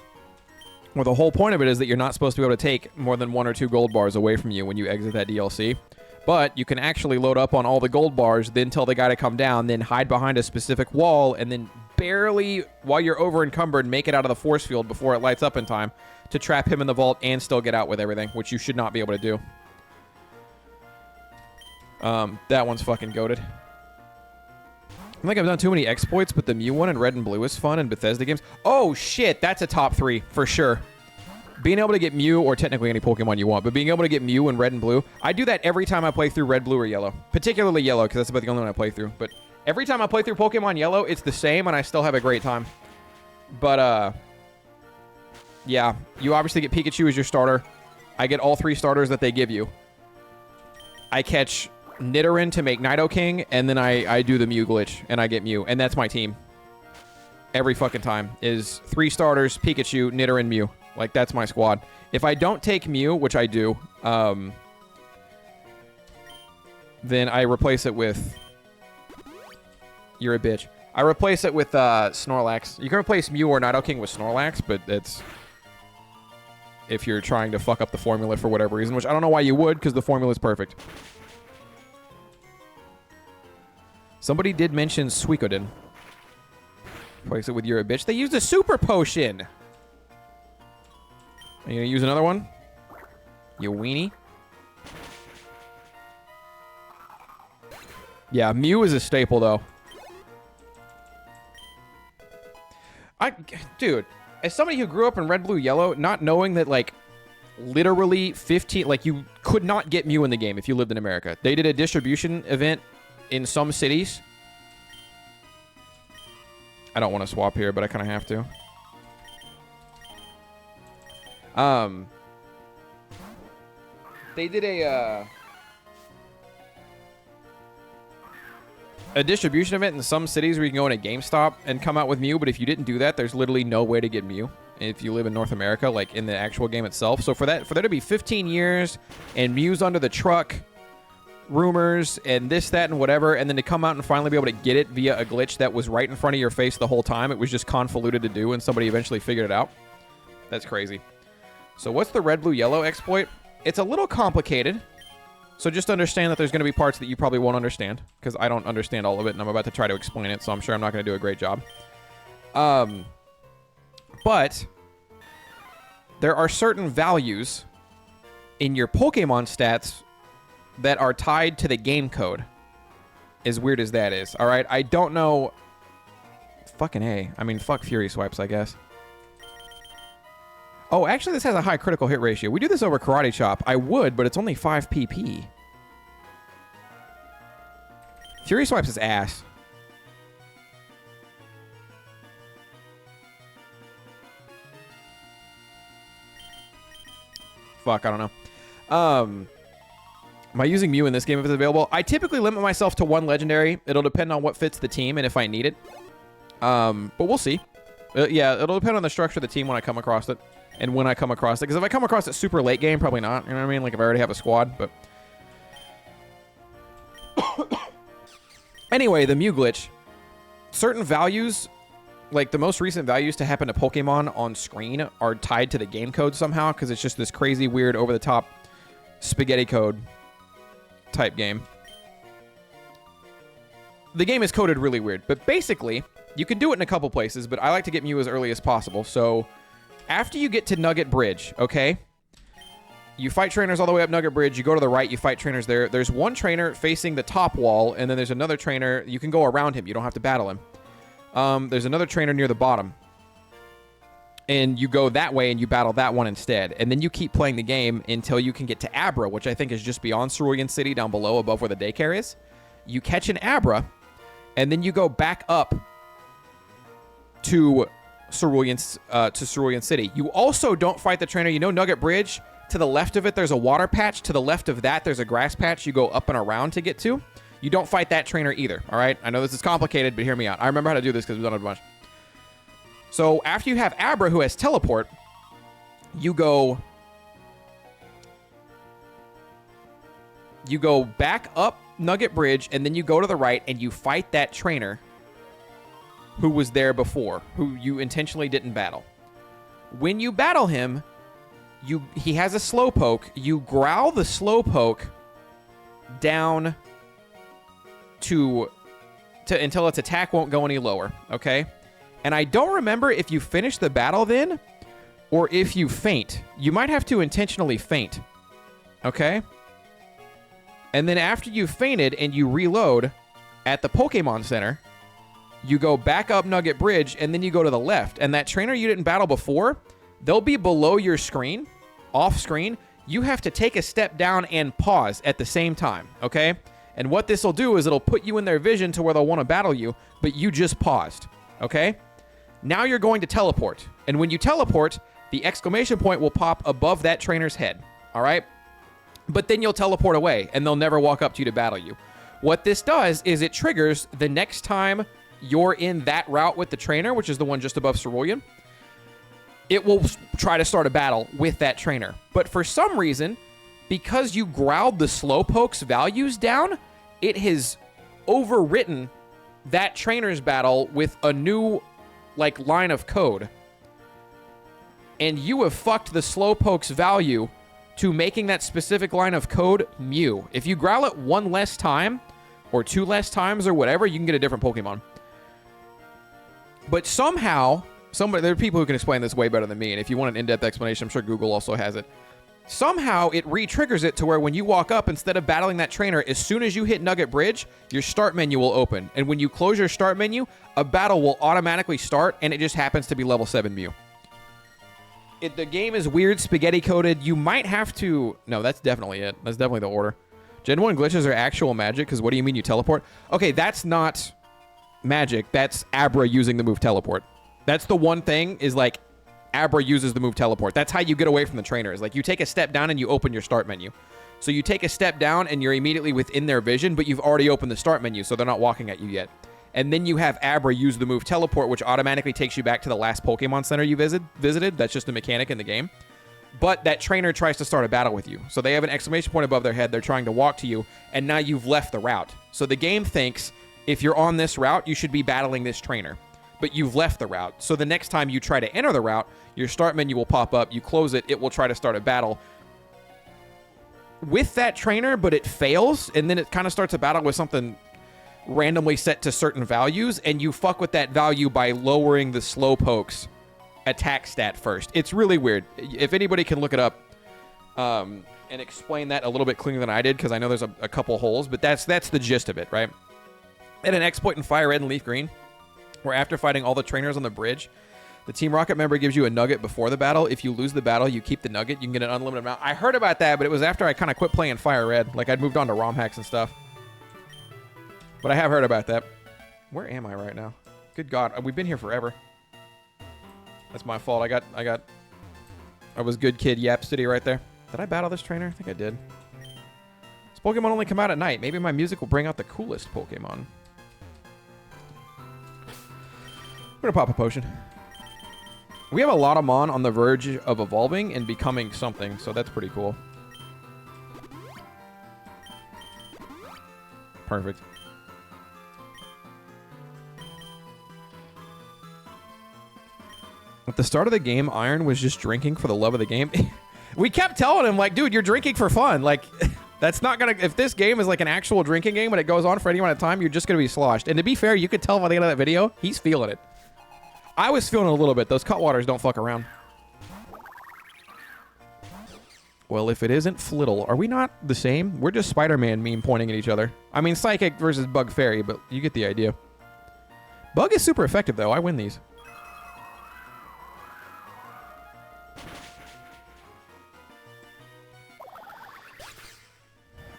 where the whole point of it is that you're not supposed to be able to take more than 1 or 2 gold bars away from you when you exit that DLC. But you can actually load up on all the gold bars, then tell the guy to come down, then hide behind a specific wall, and then barely, while you're over encumbered, make it out of the force field before it lights up in time to trap him in the vault and still get out with everything, which you should not be able to do. That one's fucking goated. I think I've done too many exploits, but the Mew one in Red and Blue is fun in Bethesda games. Oh, shit, that's a top 3, for sure. Being able to get Mew, or technically any Pokemon you want, but being able to get Mew in Red and Blue, I do that every time I play through Red, Blue, or Yellow. Particularly Yellow, because that's about the only one I play through. But every time I play through Pokemon Yellow, it's the same, and I still have a great time. But, yeah, you obviously get Pikachu as your starter. I get all 3 starters that they give you. I catch Nidoran to make Nidoking, and then I do the Mew glitch, and I get Mew, and that's my team. Every fucking time is 3 starters, Pikachu, Nidoran, Mew. Like, that's my squad. If I don't take Mew, which I do, then I replace it with... You're a bitch. I replace it with Snorlax. You can replace Mew or Nidoking with Snorlax, but it's... if you're trying to fuck up the formula for whatever reason, which I don't know why you would, because the formula is perfect. Somebody did mention Suicune. Replace it with You're a Bitch. They used a super potion! Are you gonna use another one? You weenie. Yeah, Mew is a staple, though. Dude, as somebody who grew up in Red, Blue, Yellow, not knowing that, like, literally 15... Like, you could not get Mew in the game if you lived in America. They did a distribution event in some cities. I don't want to swap here, but I kind of have to. They did a distribution event in some cities where you can go in a GameStop and come out with Mew, but if you didn't do that, there's literally no way to get Mew if you live in North America, like in the actual game itself. So for there to be 15 years and Mew's under the truck, rumors and this, that, and whatever, and then to come out and finally be able to get it via a glitch that was right in front of your face the whole time, it was just convoluted to do, and somebody eventually figured it out. That's crazy. So what's the Red, Blue, Yellow exploit? It's a little complicated, so just understand that there's going to be parts that you probably won't understand, because I don't understand all of it, and I'm about to try to explain it, so I'm sure I'm not going to do a great job. But there are certain values in your Pokemon stats that are tied to the game code, as weird as that is. All right, I don't know. Fucking A. I mean, fuck Fury Swipes, I guess. Oh, actually, this has a high critical hit ratio. We do this over Karate Chop. I would, but it's only 5 PP. Fury Swipes is ass. Fuck, I don't know. Am I using Mew in this game if it's available? I typically limit myself to 1 legendary. It'll depend on what fits the team and if I need it. But we'll see. Yeah, it'll depend on the structure of the team when I come across it. And when I come across it. Because if I come across it super late game, probably not. You know what I mean? Like if I already have a squad. But anyway, the Mew glitch. Certain values, like the most recent values to happen to Pokemon on screen are tied to the game code somehow. Because it's just this crazy, weird, over-the-top spaghetti code type game. The game is coded really weird. But basically, you can do it in a couple places. But I like to get Mew as early as possible. So after you get to Nugget Bridge, okay? You fight trainers all the way up Nugget Bridge. You go to the right, you fight trainers there. There's one trainer facing the top wall, and then there's another trainer. You can go around him. You don't have to battle him. There's another trainer near the bottom. And you go that way, and you battle that one instead. And then you keep playing the game until you can get to Abra, which I think is just beyond Cerulean City, down below, above where the daycare is. You catch an Abra, and then you go back up to Cerulean City. You also don't fight the trainer. You know Nugget Bridge? To the left of it, there's a water patch. To the left of that, there's a grass patch you go up and around to get to. You don't fight that trainer either, all right? I know this is complicated, but hear me out. I remember how to do this because we've done it a bunch. So after you have Abra, who has teleport, you go back up Nugget Bridge, and then you go to the right, and you fight that trainer who was there before, who you intentionally didn't battle. When you battle him, he has a Slowpoke. You growl the Slowpoke down until its attack won't go any lower, okay? And I don't remember if you finish the battle then, or if you faint. You might have to intentionally faint, okay? And then after you've fainted and you reload at the Pokemon Center, you go back up Nugget Bridge, and then you go to the left. And that trainer you didn't battle before, they'll be below your screen, off screen. You have to take a step down and pause at the same time, okay? And what this will do is it'll put you in their vision to where they'll want to battle you, but you just paused, okay? Now you're going to teleport. And when you teleport, the exclamation point will pop above that trainer's head, all right? But then you'll teleport away, and they'll never walk up to you to battle you. What this does is it triggers the next time you're in that route with the trainer, which is the one just above Cerulean. It will try to start a battle with that trainer. But for some reason, because you growled the Slowpoke's values down, it has overwritten that trainer's battle with a new, line of code. And you have fucked the Slowpoke's value to making that specific line of code Mew. If you growl it one less time, or two less times, or whatever, you can get a different Pokemon. But somehow, there are people who can explain this way better than me, and if you want an in-depth explanation, I'm sure Google also has it. Somehow, it re-triggers it to where when you walk up, instead of battling that trainer, as soon as you hit Nugget Bridge, your start menu will open. And when you close your start menu, a battle will automatically start, and it just happens to be level 7 Mew. The game is weird, spaghetti-coded. You might have to... No, that's definitely it. That's definitely the order. Gen 1 glitches are actual magic, because what do you mean you teleport? Okay, that's not magic. That's Abra using the move teleport. That's the one thing, is Abra uses the move teleport. That's how you get away from the trainers. You take a step down and you open your start menu. So you take a step down and you're immediately within their vision, but you've already opened the start menu, so they're not walking at you yet. And then you have Abra use the move teleport, which automatically takes you back to the last Pokemon Center you visited. That's just a mechanic in the game. But that trainer tries to start a battle with you. So they have an exclamation point above their head. They're trying to walk to you, and now you've left the route. So the game thinks if you're on this route, you should be battling this trainer. But you've left the route. So the next time you try to enter the route, your start menu will pop up. You close it. It will try to start a battle with that trainer, but it fails. And then it kind of starts a battle with something randomly set to certain values, and you fuck with that value by lowering the Slowpoke's attack stat first. It's really weird. If anybody can look it up and explain that a little bit cleaner than I did, because I know there's a couple holes, but that's the gist of it, right? And an exploit in Fire Red and Leaf Green, where after fighting all the trainers on the bridge, the Team Rocket member gives you a nugget before the battle. If you lose the battle, you keep the nugget. You can get an unlimited amount. I heard about that, but it was after I kind of quit playing Fire Red. I'd moved on to ROM hacks and stuff. But I have heard about that. Where am I right now? Good God, we've been here forever. That's my fault. I was good kid Yap City right there. Did I battle this trainer? I think I did. This Pokemon only come out at night. Maybe my music will bring out the coolest Pokemon. We're gonna pop a potion. We have a lot of Mon on the verge of evolving and becoming something, so that's pretty cool. Perfect. At the start of the game, Iron was just drinking for the love of the game. We kept telling him, dude, you're drinking for fun. That's not gonna... If this game is an actual drinking game and it goes on for any amount of time, you're just gonna be sloshed. And to be fair, you could tell by the end of that video, he's feeling it. I was feeling it a little bit. Those Cutwaters don't fuck around. Well, if it isn't Flittle, are we not the same? We're just Spider-Man meme pointing at each other. I mean, Psychic versus Bug Fairy, but you get the idea. Bug is super effective, though. I win these.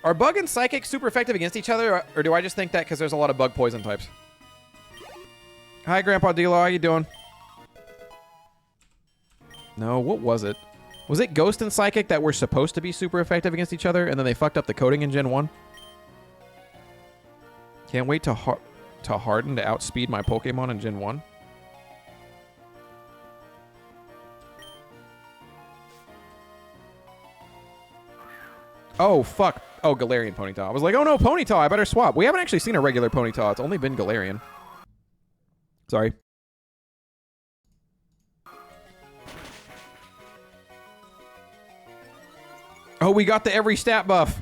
Are Bug and Psychic super effective against each other, or do I just think that because there's a lot of Bug poison types? Hi, Grandpa D'Lo. How you doing? No, what was it? Was it Ghost and Psychic that were supposed to be super effective against each other, and then they fucked up the coding in Gen 1? Can't wait to harden to outspeed my Pokemon in Gen 1. Oh, fuck. Oh, Galarian Ponyta. I was like, oh no, Ponyta, I better swap. We haven't actually seen a regular Ponyta. It's only been Galarian. Sorry. Oh, we got the every stat buff.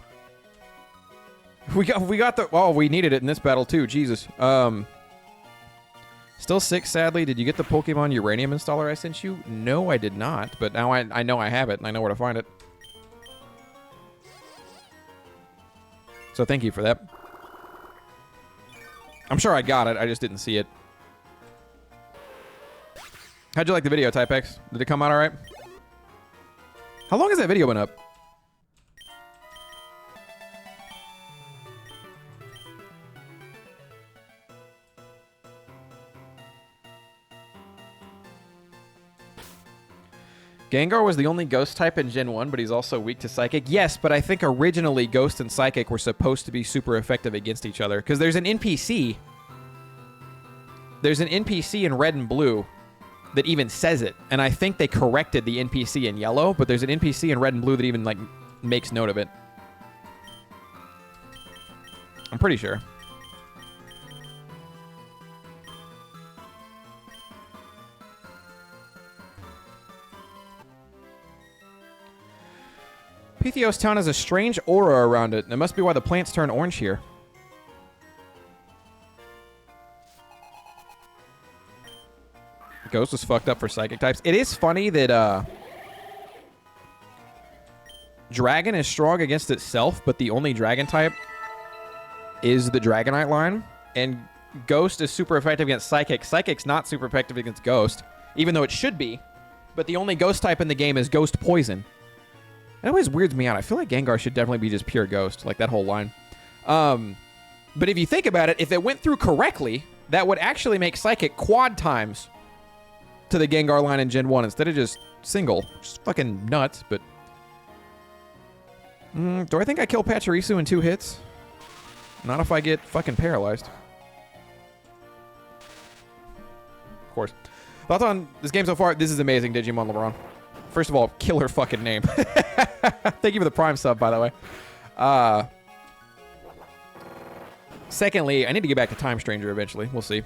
We got the... Oh, we needed it in this battle too. Jesus. Still sick, sadly. Did you get the Pokemon Uranium installer I sent you? No, I did not. But now I know I have it, and I know where to find it. So thank you for that. I'm sure I got it. I just didn't see it. How'd you like the video, Typex? Did it come out all right? How long has that video been up? Gengar was the only Ghost type in Gen 1, but he's also weak to Psychic. Yes, but I think originally Ghost and Psychic were supposed to be super effective against each other. Because there's an NPC. There's an NPC in Red and Blue that even says it. And I think they corrected the NPC in Yellow, but there's an NPC in Red and Blue that even, like, makes note of it. I'm pretty sure. Pythios Town has a strange aura around it. That must be why the plants turn orange here. Ghost was fucked up for psychic types. It is funny that Dragon is strong against itself, but the only Dragon type is the Dragonite line. And Ghost is super effective against Psychic. Psychic's not super effective against Ghost, even though it should be. But the only Ghost type in the game is Ghost Poison. It always weirds me out. I feel like Gengar should definitely be just pure Ghost, like that whole line. But if you think about it, if it went through correctly, that would actually make Psychic quad times to the Gengar line in Gen 1 instead of just single. Just fucking nuts, but... do I think I kill Pachirisu in 2 hits? Not if I get fucking paralyzed. Of course. Thoughts on this game so far? This is amazing, Digimon LeBron. First of all, killer fucking name. Thank you for the Prime sub, by the way. Secondly, I need to get back to Time Stranger eventually. We'll see.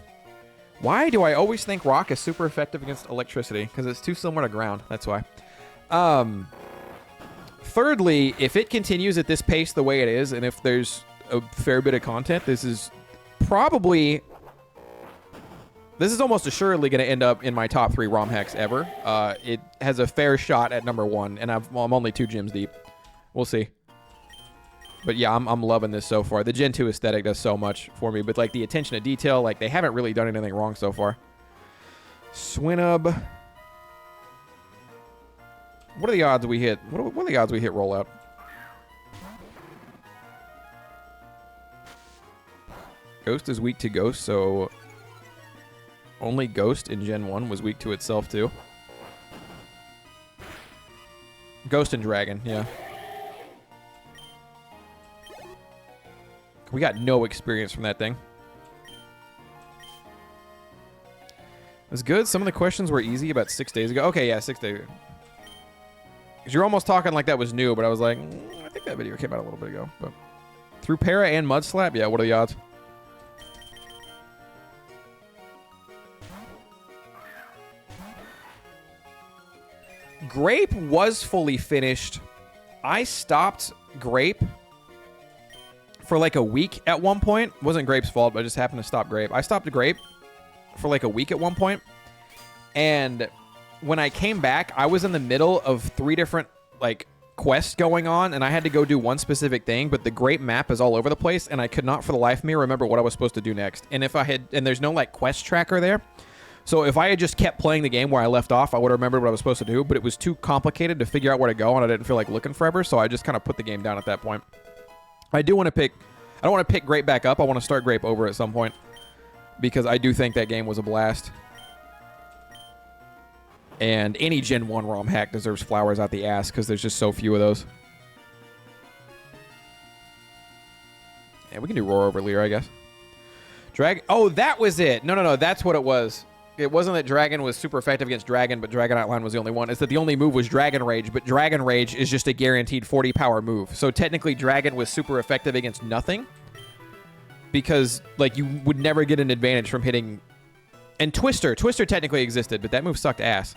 Why do I always think Rock is super effective against electricity? Because it's too similar to ground. That's why. Thirdly, if it continues at this pace the way it is, and if there's a fair bit of content, this is probably... This is almost assuredly going to end up in my top 3 ROM hacks ever. It has a fair shot at number 1, and I'm only 2 gyms deep. We'll see. But yeah, I'm loving this so far. The Gen 2 aesthetic does so much for me, but like the attention to detail, like they haven't really done anything wrong so far. Swinub. What are the odds we hit? What are the odds we hit rollout? Ghost is weak to Ghost, so... Only Ghost in Gen 1 was weak to itself, too. Ghost and Dragon, yeah. We got no experience from that thing. It was good. Some of the questions were easy about 6 days ago. Okay, yeah, 6 days ago. Because you're almost talking like that was new, but I was like, I think that video came out a little bit ago. But through Para and Mud Slap? Yeah, what are the odds? Grape was fully finished. I stopped Grape for like a week at one point. It wasn't Grape's fault, but I just happened to stop Grape. I stopped Grape for like a week at one point. And when I came back, I was in the middle of 3 different like quests going on, and I had to go do one specific thing, but the Grape map is all over the place, and I could not for the life of me remember what I was supposed to do next. And if I had, and there's no like quest tracker there. So if I had just kept playing the game where I left off, I would have remembered what I was supposed to do, but it was too complicated to figure out where to go, and I didn't feel like looking forever, so I just kind of put the game down at that point. I do want to pick... I don't want to pick Grape back up. I want to start Grape over at some point, because I do think that game was a blast. And any Gen 1 ROM hack deserves flowers out the ass, because there's just so few of those. Yeah, we can do Roar over Leer, I guess. Drag... Oh, that was it! No, that's what it was. it wasn't that Dragon was super effective against Dragon, but Dragon Outline was the only one. It's that the only move was Dragon Rage, but Dragon Rage is just a guaranteed 40 power move. So technically Dragon was super effective against nothing because like you would never get an advantage from hitting. And Twister technically existed, but that move sucked ass.